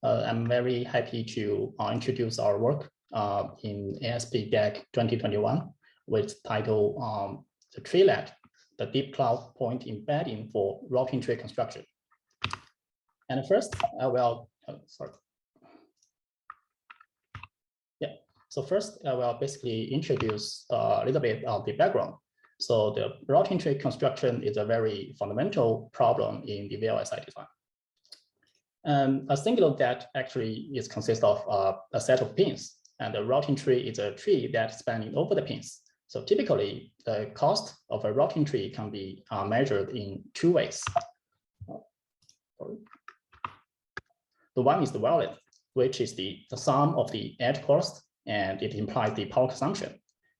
I'm very happy to introduce our work in ASP-DAC 2021 with title the TreeNet, the deep cloud point embedding for routing tree construction. And first, I will, So first, I will basically introduce a little bit of the background. So the routing tree construction is a very fundamental problem in the VLSI design. A single that actually is consists of a set of pins, and the routing tree is a tree that's spanning over the pins. So typically, the cost of a routing tree can be measured in two ways. The one is the wavelength, which is the sum of the edge cost, and it implies the power consumption.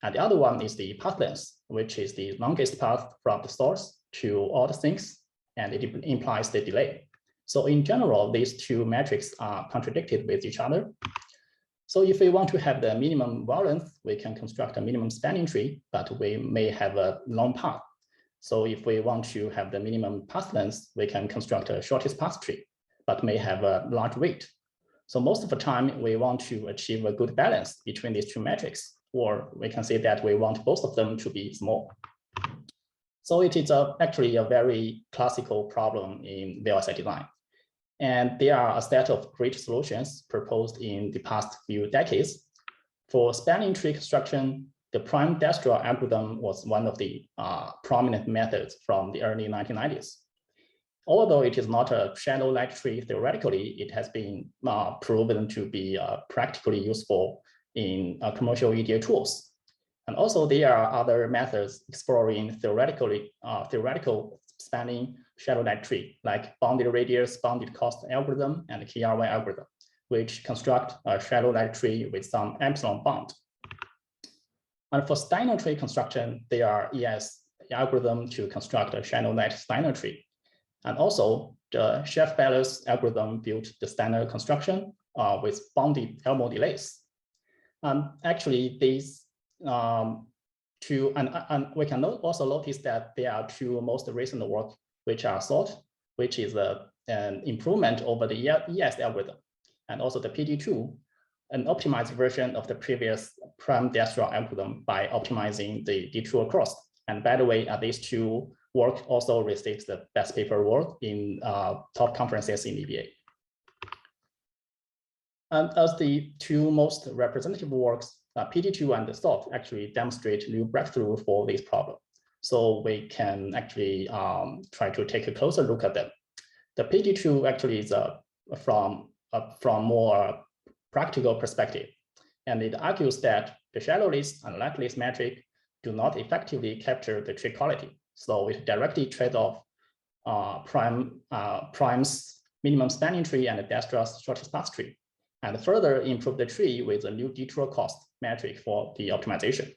And the other one is the path length, which is the longest path from the source to all the sinks, and it implies the delay. So in general, these two metrics are contradicted with each other. So if we want to have the minimum wavelength, we can construct a minimum spanning tree, but we may have a long path. So if we want to have the minimum path length, we can construct a shortest path tree, but may have a large weight. So most of the time, we want to achieve a good balance between these two metrics, or we can say that we want both of them to be small. So it is actually a very classical problem in VLSI design. And there are a set of great solutions proposed in the past few decades. For spanning tree construction, the prime Dijkstra algorithm was one of the prominent methods from the early 1990s. Although it is not a shadow-like tree theoretically, it has been proven to be practically useful in commercial EDA tools. And also there are other methods exploring theoretical spanning shadow-like tree, like bounded radius, bounded cost algorithm, and KRY algorithm, which construct a shadow-like tree with some epsilon bound. And for Steiner tree construction, there are ES algorithm to construct a shadow-like Steiner tree. And also the Chef-Bellers algorithm built the Steiner construction with bounded Elmo delays. Actually, these two, and we can also notice that there are two most recent work which are SALT, which is an improvement over the ES algorithm, and also the PD2, an optimized version of the previous prime Dijkstra algorithm by optimizing the detour cost. And by the way, these two work also receives the best paper award in top conferences in EDA. And as the two most representative works, PD2 and the SALT actually demonstrate new breakthrough for this problem. So we can actually try to take a closer look at them. The PD2 actually is from more practical perspective, and it argues that the shadow list and light list metric do not effectively capture the tree quality. So it directly trades off Prime's minimum spanning tree and Dijkstra's shortest path tree, and further improve the tree with a new detour cost metric for the optimization.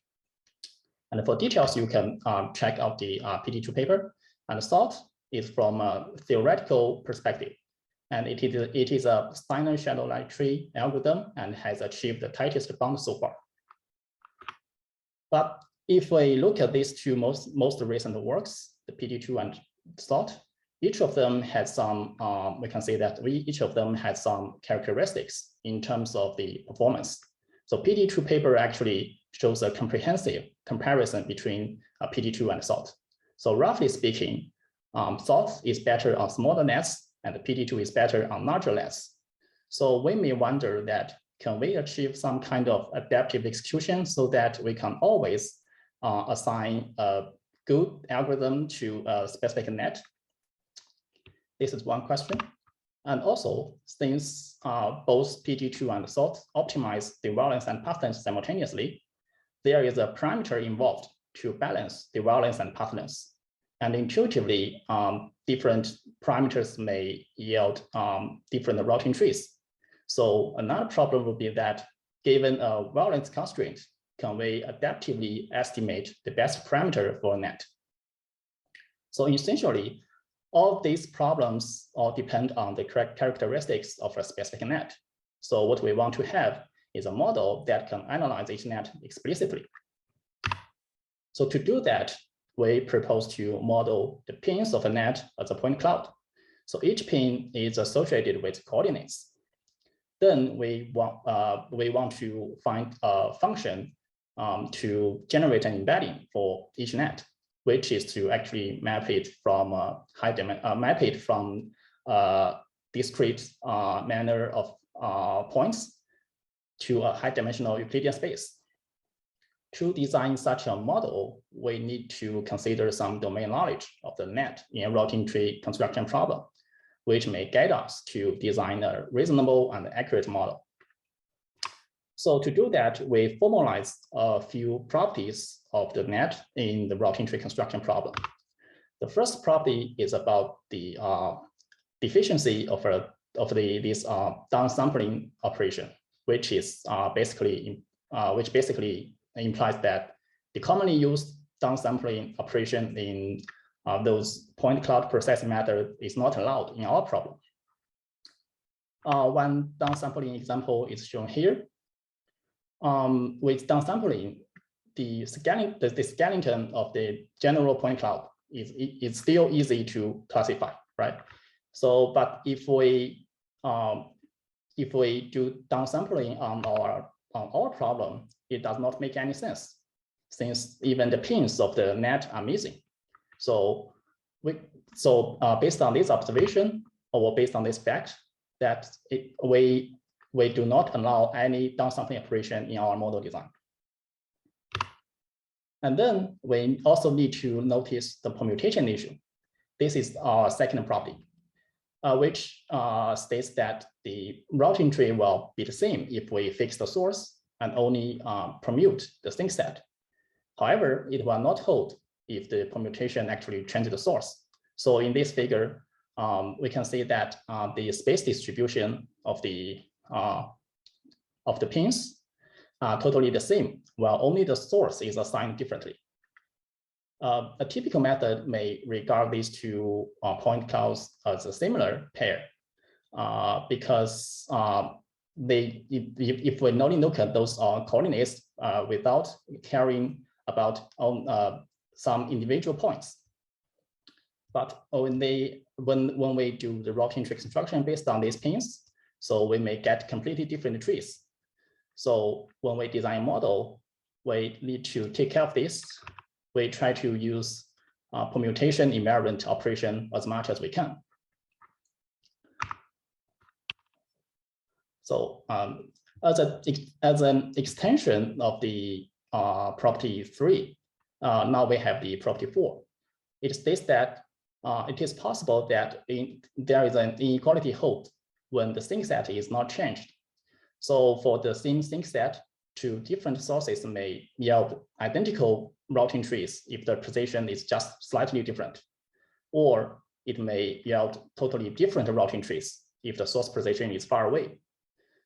And for details, you can check out the PD2 paper. And SALT is from a theoretical perspective. And it is a Steiner shadow-like tree algorithm and has achieved the tightest bound so far. But if we look at these two most recent works, the PD2 and SALT, each of them has some, we can say that each of them has some characteristics in terms of the performance. So PD2 paper actually shows a comprehensive comparison between PD2 and SALT. So roughly speaking, SALT is better on smaller nets and PD2 is better on larger nets. So we may wonder that, can we achieve some kind of adaptive execution so that we can always assign a good algorithm to a specific net? This is one question. And also, since both PD2 and SALT optimize the wavelength and path length simultaneously, there is a parameter involved to balance the wavelength and path length. And intuitively, different parameters may yield different routing trees. So another problem would be that, given a wavelength constraint, can we adaptively estimate the best parameter for a net? So essentially, all these problems all depend on the correct characteristics of a specific net. So what we want to have is a model that can analyze each net explicitly. So to do that, we propose to model the pins of a net as a point cloud. So each pin is associated with coordinates. Then we want to find a function to generate an embedding for each net, which is to actually map it from discrete manner of points to a high-dimensional Euclidean space. To design such a model, we need to consider some domain knowledge of the net in a routing tree construction problem, which may guide us to design a reasonable and accurate model. So to do that, we formalize a few properties of the net in the routing tree construction problem. The first property is about the efficiency of this downsampling operation, which basically implies that the commonly used downsampling operation in those point cloud processing method is not allowed in our problem. One downsampling example is shown here. With downsampling, the skeleton of the general point cloud is still easy to classify, right? So, but if we do downsampling on our problem, it does not make any sense, since even the pins of the net are missing. So, based on this observation, or based on this fact, that we do not allow any downsampling operation in our model design. And then we also need to notice the permutation issue. This is our second property, which states that the routing tree will be the same if we fix the source and only permute the sync set. However, it will not hold if the permutation actually changes the source. So in this figure, we can see that the space distribution of the pins are totally the same, while only the source is assigned differently. A typical method may regard these two point clouds as a similar pair, because if we only look at those coordinates without caring about some individual points. But when we do the routing tree construction based on these pins, so we may get completely different trees. So when we design a model, we need to take care of this. We try to use permutation invariant operation as much as we can. So as an extension of the property 3, now we have the property 4. It states that it is possible that there is an inequality hold when the sync set is not changed. So for the same sync set, two different sources may yield identical routing trees if the position is just slightly different, or it may yield totally different routing trees if the source position is far away.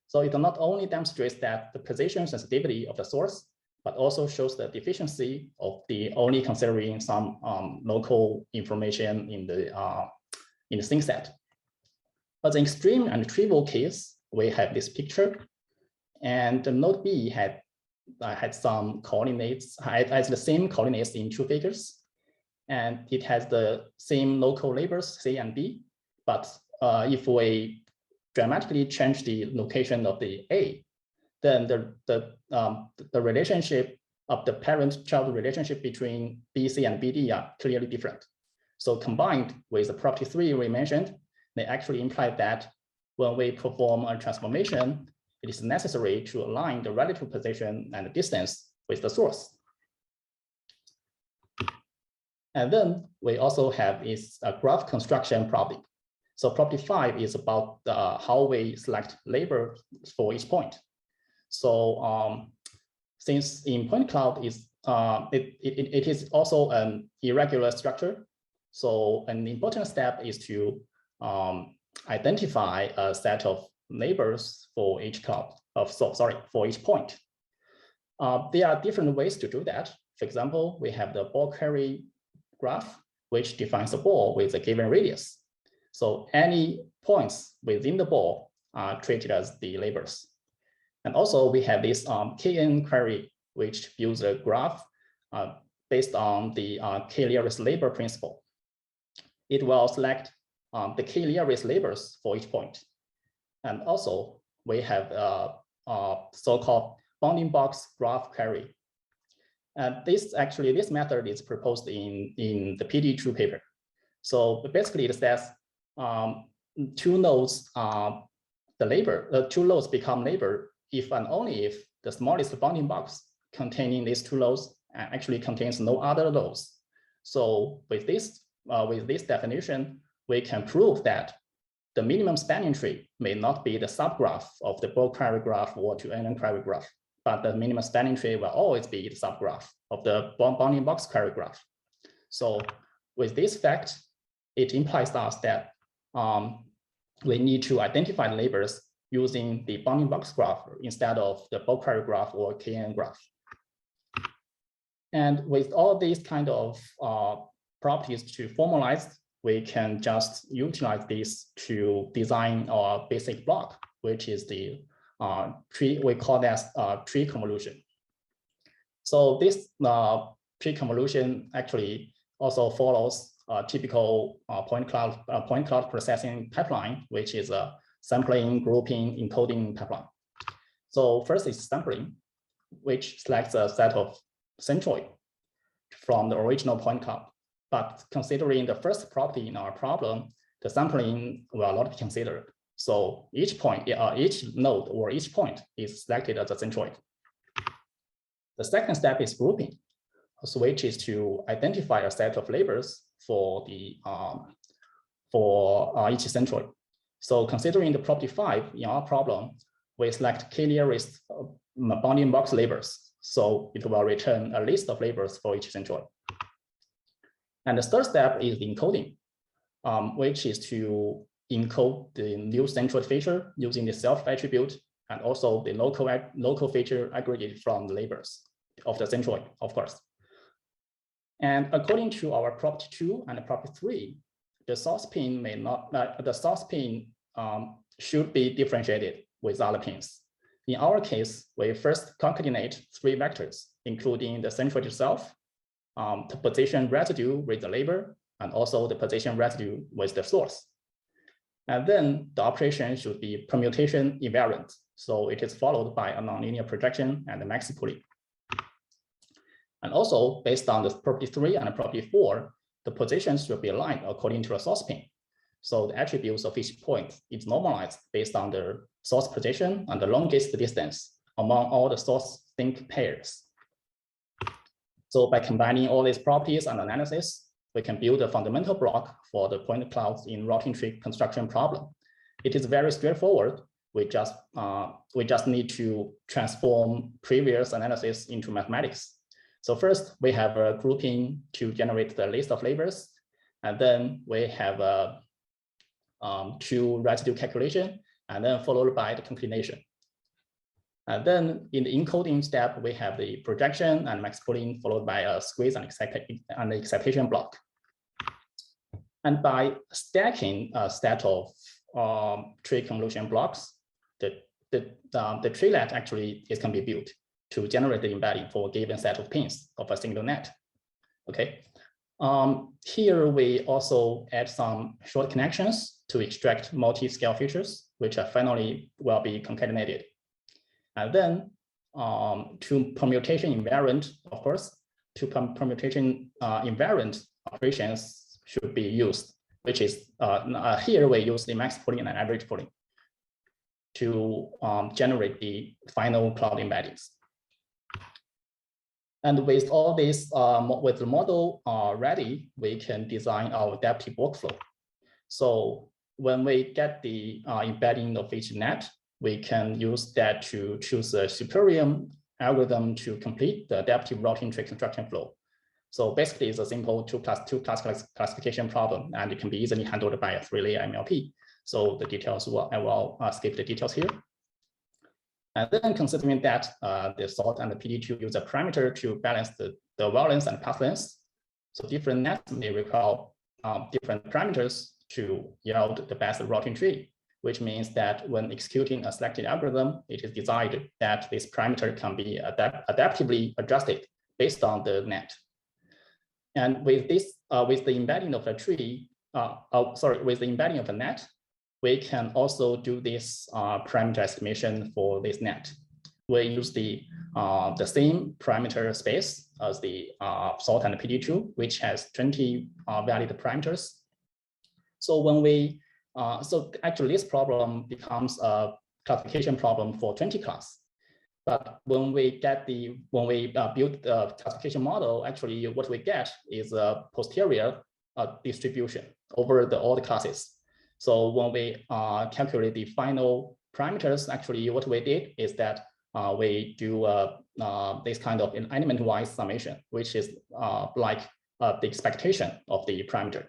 So it not only demonstrates that the position sensitivity of the source, but also shows the deficiency of the only considering some local information in the sync set. As an extreme and trivial case, we have this picture, and the node B had some coordinates, has the same coordinates in two figures, and it has the same local labels C and B. But if we dramatically change the location of the A, then the relationship of the parent-child relationship between BC and BD are clearly different. So combined with the property 3 we mentioned, they actually imply that when we perform a transformation, it is necessary to align the relative position and the distance with the source. And then we also have a graph construction property. So property 5 is about how we select labor for each point. So since in point cloud it is also an irregular structure, so an important step is to identify a set of neighbors for each cloud for each point. There are different ways to do that. For example, we have the ball carry graph, which defines a ball with a given radius. So any points within the ball are treated as the labels. And also we have this KN query, which builds a graph based on the K-Leris label principle. It will select the K-Leris labels for each point. And also we have a so-called bounding box graph query. And this method is proposed in the PD2 paper. So basically it says two nodes are the neighbor, two nodes become neighbor if and only if the smallest bounding box containing these two nodes actually contains no other nodes. So with this definition, we can prove that the minimum spanning tree may not be the subgraph of the bulk query graph or 2NN query graph, but the minimum spanning tree will always be the subgraph of the bounding box query graph. So with this fact, it implies to us that we need to identify the neighbors using the bounding box graph instead of the bulk query graph or KN graph. And with all these kind of properties to formalize, we can just utilize this to design our basic block, which is the tree. We call that tree convolution. So this tree convolution actually also follows a typical point cloud processing pipeline, which is a sampling, grouping, encoding pipeline. So first is sampling, which selects a set of centroid from the original point cloud. But considering the first property in our problem, the sampling will not be considered. So each point, each node or each point is selected as a centroid. The second step is grouping, which is to identify a set of labels for the each centroid. So considering the property 5 in our problem, we select k-nearest bounding box labels. So it will return a list of labels for each centroid. And the third step is the encoding, which is to encode the new centroid feature using the self attribute and also the local feature aggregated from the labels of the centroid, of course. And according to our property 2 and property 3, the source pin may not, the source pin should be differentiated with other pins. In our case, we first concatenate 3 vectors, including the centroid itself, the position residue with the label, and also the position residue with the source. And then the operation should be permutation invariant. So it is followed by a nonlinear projection and a maxi pooling. And also based on the property 3 and property 4, the positions should be aligned according to a source pin. So the attributes of each point is normalized based on the source position and the longest distance among all the source sync pairs. So by combining all these properties and analysis, we can build a fundamental block for the point clouds in routing tree construction problem. It is very straightforward. We just need to transform previous analysis into mathematics. So first, we have a grouping to generate the list of labels, and then we have a 2 residue calculation, and then followed by the concatenation. And then in the encoding step, we have the projection and max pooling followed by a squeeze and excitation block. And by stacking a set of tree convolution blocks, the TreeNet actually can be built to generate the embedding for a given set of pins of a single net. Okay. Here we also add some short connections to extract multi-scale features, which are finally will be concatenated. And then to permutation invariant, of course, to permutation invariant operations should be used, which is here we use the max pooling and average pooling to generate the final cloud embeddings. And with all this, with the model ready, we can design our adaptive workflow. So when we get the embedding of each net, we can use that to choose a superior algorithm to complete the adaptive routing tree construction flow. So basically, it's a simple 2+2 class classification problem, and it can be easily handled by a 3-layer MLP. So the details, I will skip the details here. And then considering that the sort and the PD2 use a parameter to balance the wavelength and path length, so different nets may require different parameters to yield the best routing tree, which means that when executing a selected algorithm, it is desired that this parameter can be adaptively adjusted based on the net. And with this, with the embedding of a tree, with the embedding of a net, we can also do this parameter estimation for this net. We use the same parameter space as the salt and PD2, which has 20 valid parameters. So when we, so actually this problem becomes a classification problem for 20 class. But when we build the classification model, actually what we get is a posterior distribution over all the classes. So when we calculate the final parameters, actually what we did is that we do this kind of an element-wise summation, which is like the expectation of the parameter.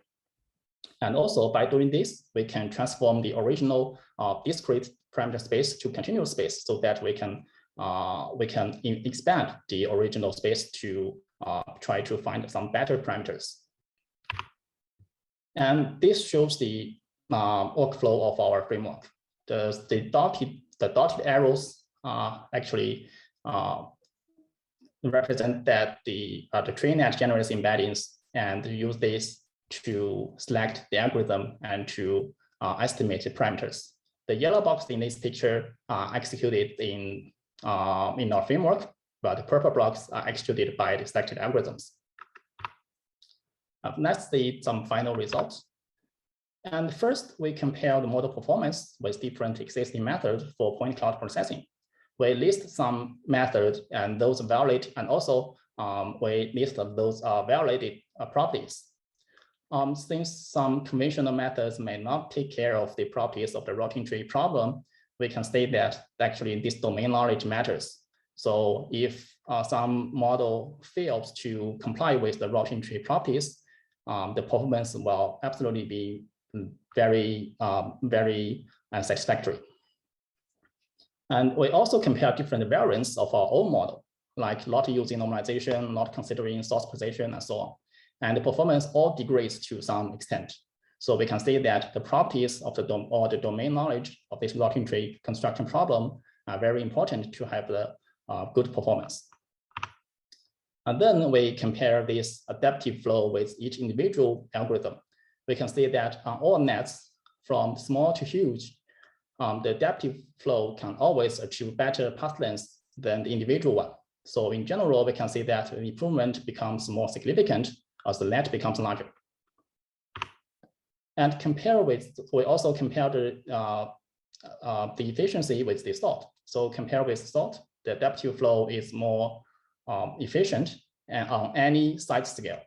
And also by doing this, we can transform the original discrete parameter space to continuous space so that we can expand the original space to try to find some better parameters. And this shows the workflow of our framework. The dotted arrows actually represent that the TreeNet generates embeddings and use this to select the algorithm and to estimate the parameters. The yellow box in this picture are executed in our framework, but the purple blocks are executed by the selected algorithms. Let's see some final results. And first, we compare the model performance with different existing methods for point cloud processing. We list some methods and those valid, and also we list those violated properties. Since some conventional methods may not take care of the properties of the routing tree problem, we can state that actually this domain knowledge matters. So if some model fails to comply with the routing tree properties, the performance will absolutely be very unsatisfactory. And we also compare different variants of our own model, like not using normalization, not considering source position, and so on. And the performance all degrades to some extent. So we can say that the properties of the domain knowledge of this routing tree construction problem are very important to have the good performance. And then we compare this adaptive flow with each individual algorithm. We can see that on all nets, from small to huge, the adaptive flow can always achieve better path lengths than the individual one. So in general, we can see that the improvement becomes more significant as the net becomes larger. And we also compare the efficiency with the salt. So compare with salt, the adaptive flow is more efficient and on any site scale.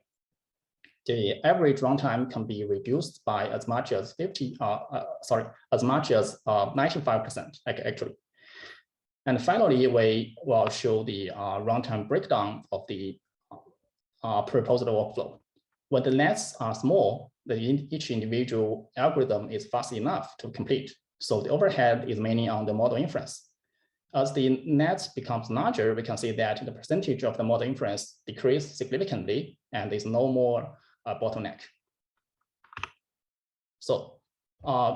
The average runtime can be reduced by as much as 95% actually. And finally, we will show the runtime breakdown of the proposed workflow. When the nets are small, each individual algorithm is fast enough to complete. So the overhead is mainly on the model inference. As the net becomes larger, we can see that the percentage of the model inference decreases significantly, and there's no more bottleneck. So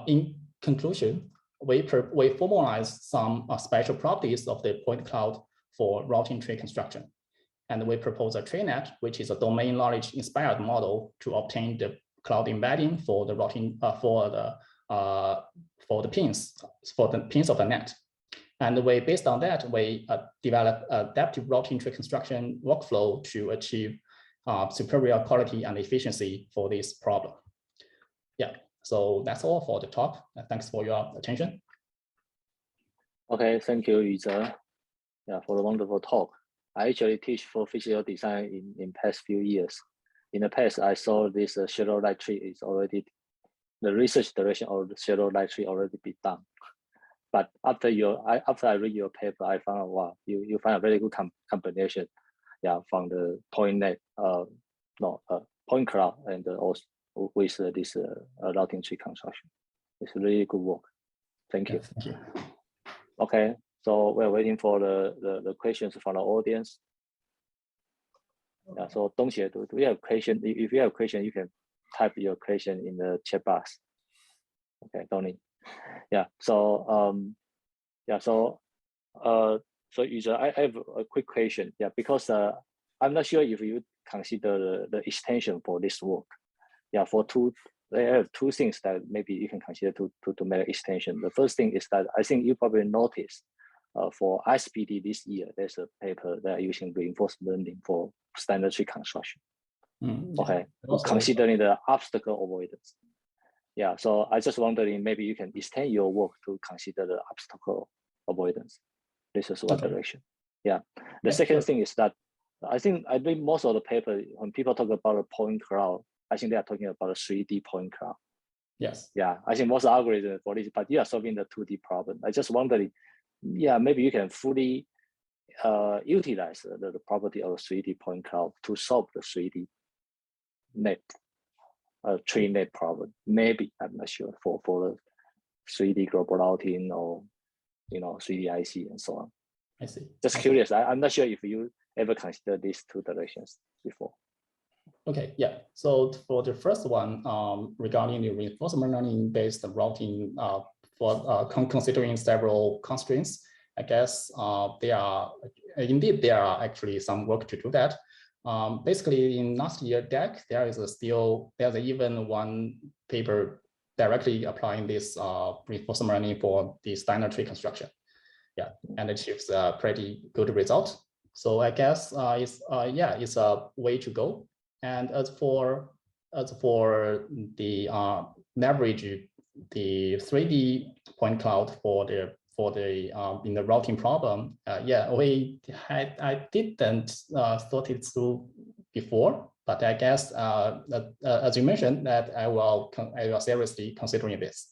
in conclusion, we formalize some special properties of the point cloud for routing tree construction. And we propose a TreeNet, which is a domain knowledge inspired model to obtain the cloud embedding for the routing for the pins of the net. And based on that, we develop adaptive routing tree construction workflow to achieve superior quality and efficiency for this problem. Yeah, so that's all for the talk. Thanks for your attention. Okay, thank you, Yuzhe, for the wonderful talk. I actually teach for physical design in past few years. In the past, I saw this shadow light tree is already, the research direction of the shadow light tree already be done. But after I read your paper, I found out, wow, you find a very good combination, from the point net, point cloud, and also with this routing tree construction. It's really good work. Thank you. Thank you. Okay, so we're waiting for the questions from the audience. Yeah, so Dongxie, do we have a question? If you have a question, you can type your question in the chat box. Okay, Donnie. Yeah, so so Yuzhe, I have a quick question. Yeah, because I'm not sure if you consider the extension for this work. Yeah, for two there are two things that maybe you can consider to make an extension. The first thing is that I think you probably noticed for ISPD this year, there's a paper that are using reinforcement learning for standard tree construction. Okay, considering the obstacle avoidance. Yeah, so I just wondering maybe you can extend your work to consider the obstacle avoidance. This is one direction. Yeah. The second thing is that I think most of the paper, when people talk about a point cloud, I think they are talking about a 3D point cloud. Yes. Yeah, I think most algorithms for this, but you are solving the 2D problem. I just wondering, yeah, maybe you can fully utilize the property of a 3D point cloud to solve the 3D net, TreeNet problem. Maybe, I'm not sure, for the 3D global routing or 3D IC and so on. I see. Just curious. I'm not sure if you ever considered these two directions before. Okay, yeah. So for the first one, regarding the reinforcement learning based routing, for considering several constraints, I guess there are actually some work to do that. Basically, in last year DAC, there's even one paper directly applying this reinforcement learning for the standard tree construction. Yeah, and it achieves a pretty good result. So I guess it's a way to go. And as for the leverage the 3D point cloud for the in the routing problem, I didn't thought it through before, but I guess as you mentioned that I will seriously considering this.